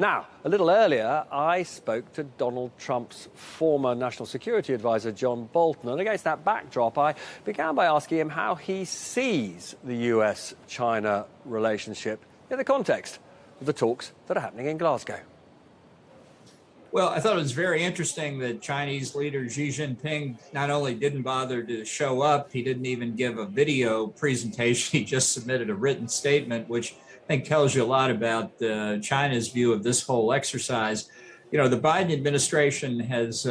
Now, a little earlier, I spoke to Donald Trump's former National Security Advisor, John Bolton, and against that backdrop, I began by asking him how he sees the US-China relationship in the context of the talks that are happening in Glasgow. Well, I thought it was very interesting that Chinese leader Xi Jinping not only didn't bother to show up, he didn't even give a video presentation. He just submitted a written statement, which I think tells you a lot about China's view of this whole exercise. You know, the Biden administration has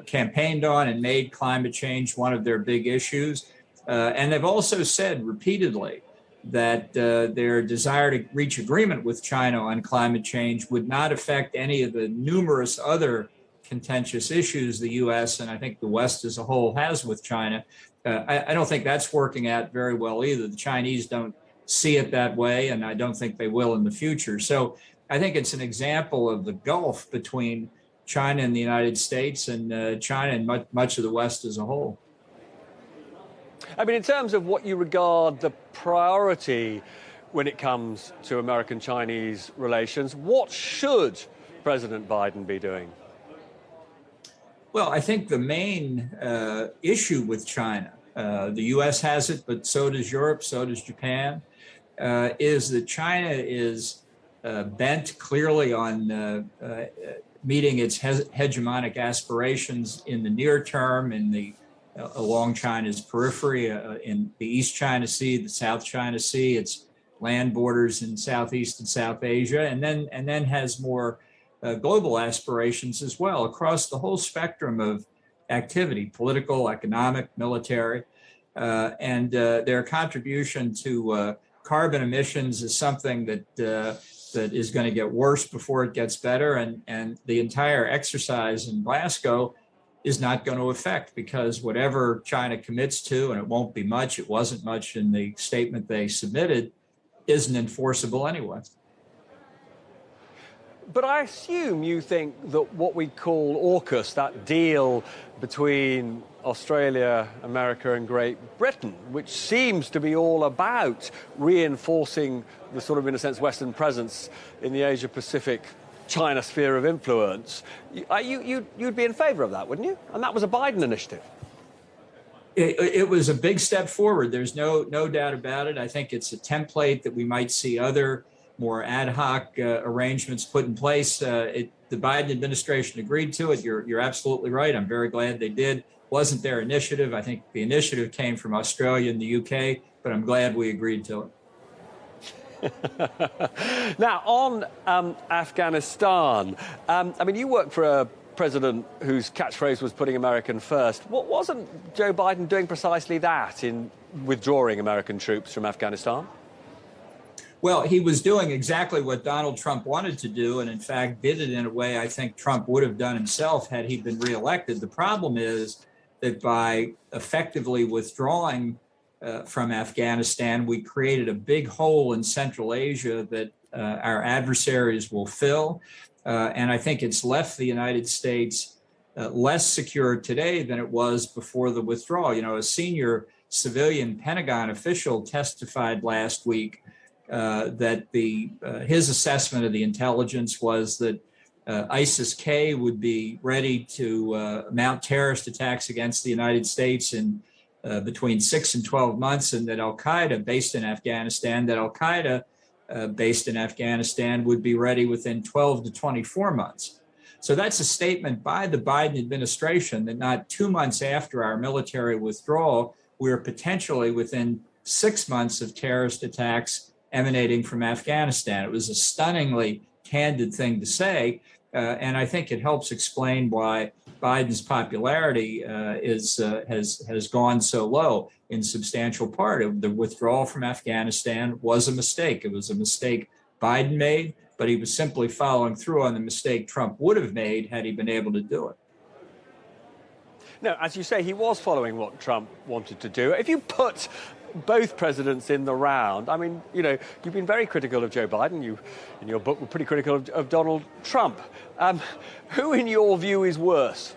campaigned on and made climate change one of their big issues. And they've also said repeatedly that their desire to reach agreement with China on climate change would not affect any of the numerous other contentious issues the U.S. and I think the West as a whole has with China. I don't think that's working out very well either. The Chinese don't see it that way, and I don't think they will in the future. So I think it's an example of the gulf between China and the United States and China and much of the West as a whole. I mean, in terms of what you regard the priority when it comes to American-Chinese relations, what should President Biden be doing? Well, I think the main issue with China, the U.S. has it, but so does Europe, so does Japan, is that China is bent clearly on meeting its hegemonic aspirations in the near term, along China's periphery, in the East China Sea, the South China Sea, its land borders in Southeast and South Asia, and then has more global aspirations as well across the whole spectrum of activity, political, economic, military, and their contribution to carbon emissions is something that is going to get worse before it gets better, and the entire exercise in Glasgow is not going to affect, because whatever China commits to, and it won't be much, it wasn't much in the statement they submitted, isn't enforceable anyway. But I assume you think that what we call Orcas, that deal between Australia, America and Great Britain, which seems to be all about reinforcing the sort of, in a sense, Western presence in the Asia-Pacific China sphere of influence, you'd be in favour of that, wouldn't you? And that was a Biden initiative. It was a big step forward. There's no doubt about it. I think it's a template that we might see other more ad hoc arrangements put in place. The Biden administration agreed to it. You're absolutely right. I'm very glad they did. Wasn't their initiative. I think the initiative came from Australia and the UK, but I'm glad we agreed to it. Now, on Afghanistan, I mean, you work for a president whose catchphrase was putting American first. What wasn't Joe Biden doing precisely that in withdrawing American troops from Afghanistan? Well, he was doing exactly what Donald Trump wanted to do, and in fact did it in a way I think Trump would have done himself had he been reelected. The problem is that by effectively withdrawing from Afghanistan, we created a big hole in Central Asia that our adversaries will fill. And I think it's left the United States less secure today than it was before the withdrawal. You know, a senior civilian Pentagon official testified last week that his assessment of the intelligence was that ISIS-K would be ready to mount terrorist attacks against the United States in between 6 and 12 months, and that Al-Qaeda based in Afghanistan would be ready within 12 to 24 months. So that's a statement by the Biden administration that not 2 months after our military withdrawal, we're potentially within 6 months of terrorist attacks emanating from Afghanistan. It was a stunningly candid thing to say, and I think it helps explain why Biden's popularity has gone so low in substantial part. The withdrawal from Afghanistan was a mistake. It was a mistake Biden made, but he was simply following through on the mistake Trump would have made had he been able to do it. No, as you say, he was following what Trump wanted to do. If you put both presidents in the round, I mean, you know, you've been very critical of Joe Biden. You, in your book, were pretty critical of Donald Trump. Who, in your view, is worse?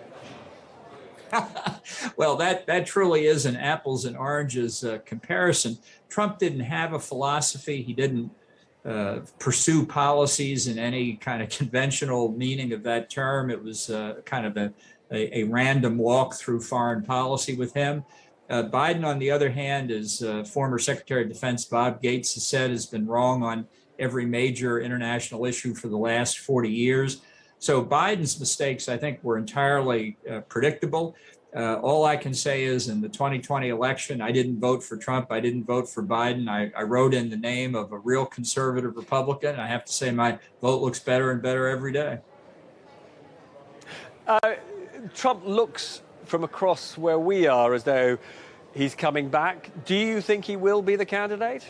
Well, that truly is an apples and oranges comparison. Trump didn't have a philosophy. He didn't pursue policies in any kind of conventional meaning of that term. It was kind of a random walk through foreign policy with him. Biden, on the other hand, as former Secretary of Defense Bob Gates has said, has been wrong on every major international issue for the last 40 years. So Biden's mistakes, I think, were entirely predictable. All I can say is in the 2020 election, I didn't vote for Trump. I didn't vote for Biden. I wrote in the name of a real conservative Republican. I have to say my vote looks better and better every day. Trump looks from across where we are as though he's coming back. Do you think he will be the candidate?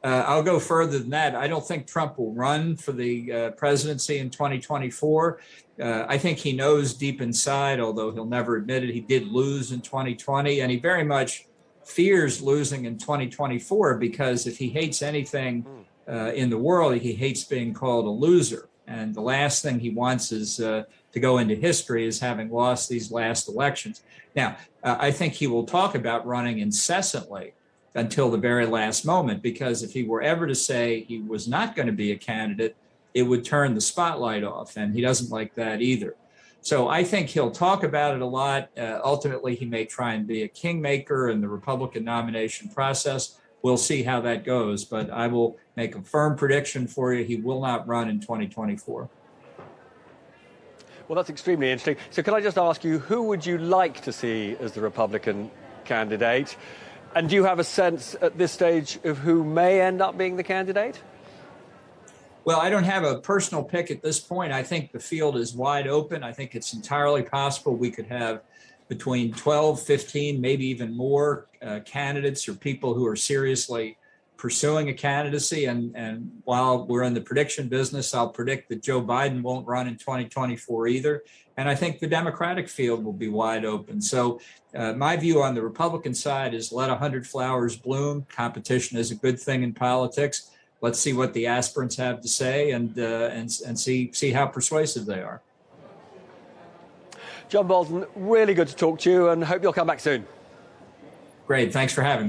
I'll go further than that. I don't think Trump will run for the presidency in 2024. I think he knows deep inside, although he'll never admit it, he did lose in 2020, and he very much fears losing in 2024 because if he hates anything in the world, he hates being called a loser. And the last thing he wants is to go into history as having lost these last elections. Now, I think he will talk about running incessantly until the very last moment, because if he were ever to say he was not going to be a candidate, it would turn the spotlight off, and he doesn't like that either. So I think he'll talk about it a lot. Ultimately, he may try and be a kingmaker in the Republican nomination process. We'll see how that goes, but I will make a firm prediction for you. He will not run in 2024. Well, that's extremely interesting. So can I just ask you, who would you like to see as the Republican candidate? And do you have a sense at this stage of who may end up being the candidate? Well, I don't have a personal pick at this point. I think the field is wide open. I think it's entirely possible we could have between 12, 15, maybe even more candidates or people who are seriously pursuing a candidacy. And while we're in the prediction business, I'll predict that Joe Biden won't run in 2024 either. And I think the Democratic field will be wide open. So my view on the Republican side is let 100 flowers bloom. Competition is a good thing in politics. Let's see what the aspirants have to say and see how persuasive they are. John Bolton, really good to talk to you and hope you'll come back soon. Great. Thanks for having me.